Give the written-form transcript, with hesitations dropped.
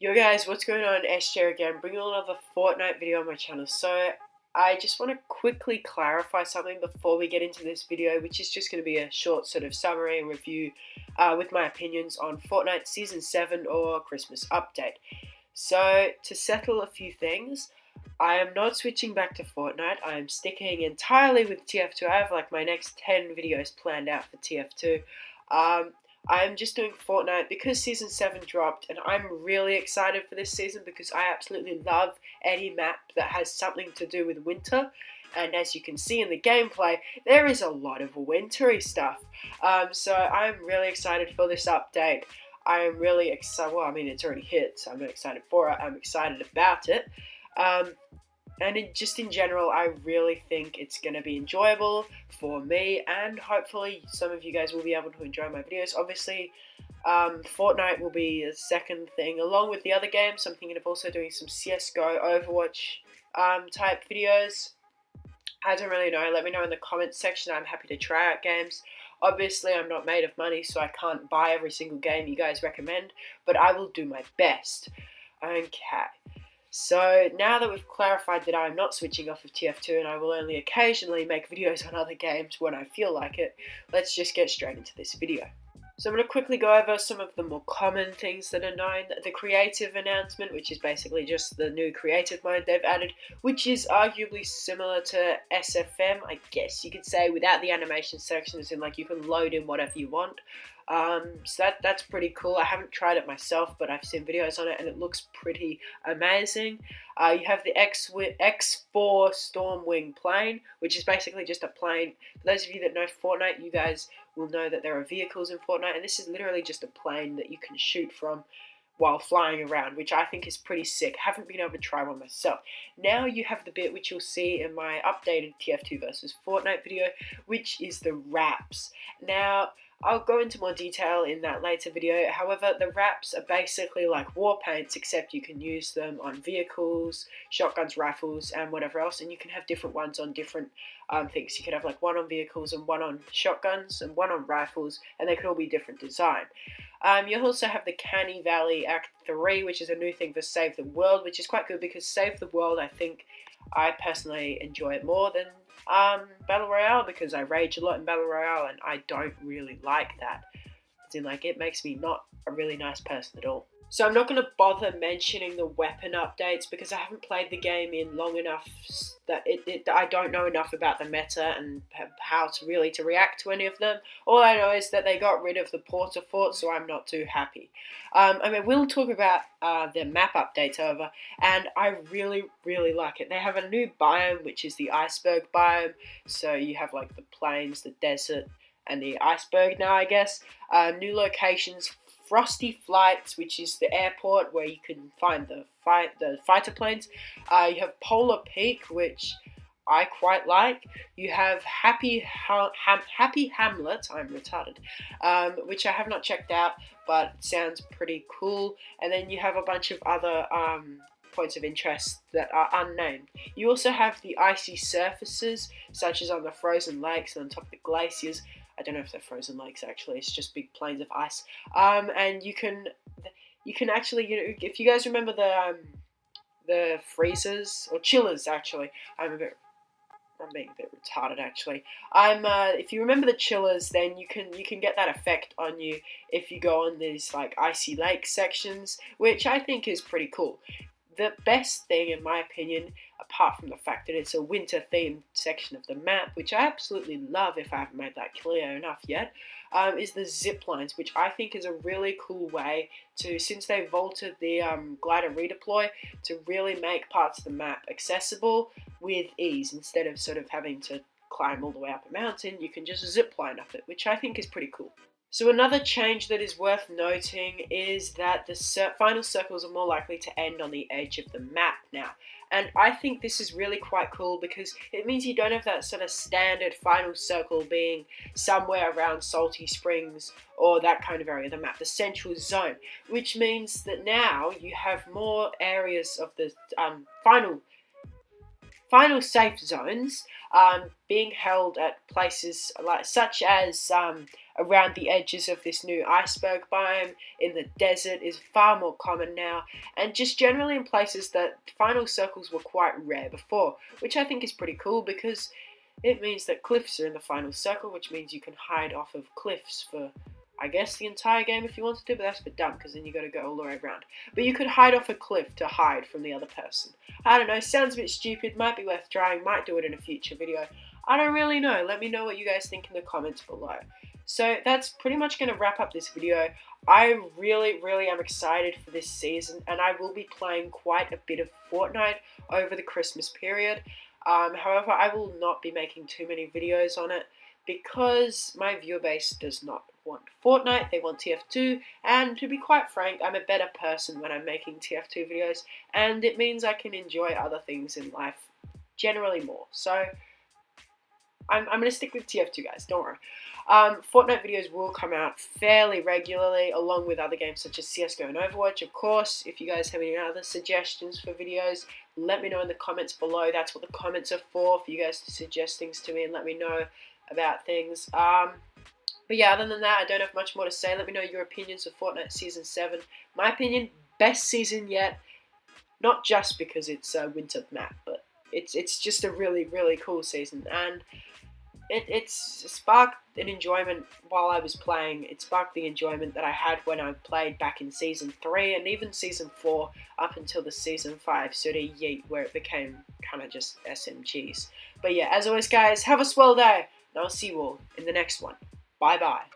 Yo guys, what's going on? SJ again, bringing another Fortnite video on my channel. So, I just want to quickly clarify something before we get into this video, which is just going to be a short sort of summary and review with my opinions on Fortnite Season 7 or Christmas Update. So, to settle a few things, I am not switching back to Fortnite. I am sticking entirely with TF2. I have like my next 10 videos planned out for TF2. I'm just doing Fortnite because Season 7 dropped, and I'm really excited for this season because I absolutely love any map that has something to do with winter. And as you can see in the gameplay, there is a lot of wintry stuff. So I'm really excited for this update. I am really excited. Well, I mean, it's already hit, so I'm not excited for it. I'm excited about it. And just in general, I really think it's going to be enjoyable for me, and hopefully some of you guys will be able to enjoy my videos. Obviously, Fortnite will be a second thing, along with the other games. I'm thinking of also doing some CSGO, Overwatch type videos. I don't really know. Let me know in the comments section. I'm happy to try out games. Obviously, I'm not made of money, so I can't buy every single game you guys recommend, but I will do my best. Okay. So now that we've clarified that I'm not switching off of TF2 and I will only occasionally make videos on other games when I feel like it, let's just get straight into this video. So I'm going to quickly go over some of the more common things that are known. The creative announcement, which is basically just the new creative mode they've added, which is arguably similar to SFM, I guess you could say, without the animation sections, and like you can load in whatever you want. So that's pretty cool. I haven't tried it myself, but I've seen videos on it and it looks pretty amazing. You have the X4 Stormwing plane, which is basically just a plane. For those of you that know Fortnite, you guys will know that there are vehicles in Fortnite, and this is literally just a plane that you can shoot from while flying around, which I think is pretty sick. Haven't been able to try one myself. Now you have the bit which you'll see in my updated TF2 versus Fortnite video, which is the wraps. Now, I'll go into more detail in that later video. However, the wraps are basically like war paints, except you can use them on vehicles, shotguns, rifles, and whatever else. And you can have different ones on different things. You could have like one on vehicles and one on shotguns and one on rifles, and they could all be different design. You'll also have the Canny Valley Act 3, which is a new thing for Save the World, which is quite good because Save the World, I think I personally enjoy it more than Battle Royale, because I rage a lot in Battle Royale and I don't really like that. As in, like, it makes me not a really nice person at all. So I'm not going to bother mentioning the weapon updates because I haven't played the game in long enough that I don't know enough about the meta and how to really react to any of them. All I know is that they got rid of the Porter Fort, so I'm not too happy. I mean, we'll talk about the map updates, however, and I really, really like it. They have a new biome, which is the iceberg biome. So you have like the plains, the desert, and the iceberg now, I guess. New locations. Frosty Flights, which is the airport where you can find the fighter planes. You have Polar Peak, which I quite like. You have Happy Hamlet, I'm retarded, which I have not checked out, but sounds pretty cool. And then you have a bunch of other points of interest that are unnamed. You also have the icy surfaces, such as on the frozen lakes and on top of the glaciers. I don't know if they're frozen lakes, actually. It's just big plains of ice. And you can actually, you know, if you guys remember the freezers or chillers, actually, I'm being a bit retarded, actually. If you remember the chillers, then you can get that effect on you if you go on these like icy lake sections, which I think is pretty cool. The best thing, in my opinion, apart from the fact that it's a winter-themed section of the map, which I absolutely love if I haven't made that clear enough yet, is the zip lines, which I think is a really cool way to, since they vaulted the glider redeploy, to really make parts of the map accessible with ease. Instead of sort of having to climb all the way up a mountain, you can just zip line up it, which I think is pretty cool. So another change that is worth noting is that the final circles are more likely to end on the edge of the map now. And I think this is really quite cool because it means you don't have that sort of standard final circle being somewhere around Salty Springs or that kind of area of the map, the central zone, which means that now you have more areas of the final safe zones being held at places like such as around the edges of this new iceberg biome in the desert is far more common now, and just generally in places that final circles were quite rare before, which I think is pretty cool because it means that cliffs are in the final circle, which means you can hide off of cliffs for, I guess, the entire game if you wanted to, but that's a bit dumb because then you got to go all the way around. But you could hide off a cliff to hide from the other person. I don't know, sounds a bit stupid, might be worth trying, might do it in a future video. I don't really know. Let me know what you guys think in the comments below. So that's pretty much going to wrap up this video. I really am excited for this season, and I will be playing quite a bit of Fortnite over the Christmas period. However, I will not be making too many videos on it because my viewer base does not want Fortnite, they want TF2, and to be quite frank, I'm a better person when I'm making TF2 videos, and it means I can enjoy other things in life generally more. So I'm going to stick with TF2, guys, don't worry. Fortnite videos will come out fairly regularly, along with other games such as CSGO and Overwatch. Of course, if you guys have any other suggestions for videos, let me know in the comments below. That's what the comments are for you guys to suggest things to me and let me know about things. But yeah, other than that, I don't have much more to say. Let me know your opinions of Fortnite Season 7. My opinion, best season yet. Not just because it's a winter map, but it's just a really cool season. And it's sparked an enjoyment while I was playing. It sparked the enjoyment that I had when I played back in Season 3 and even Season 4 up until the Season 5 sort of yeet where it became kind of just SMGs. But yeah, as always guys, have a swell day and I'll see you all in the next one. Bye bye.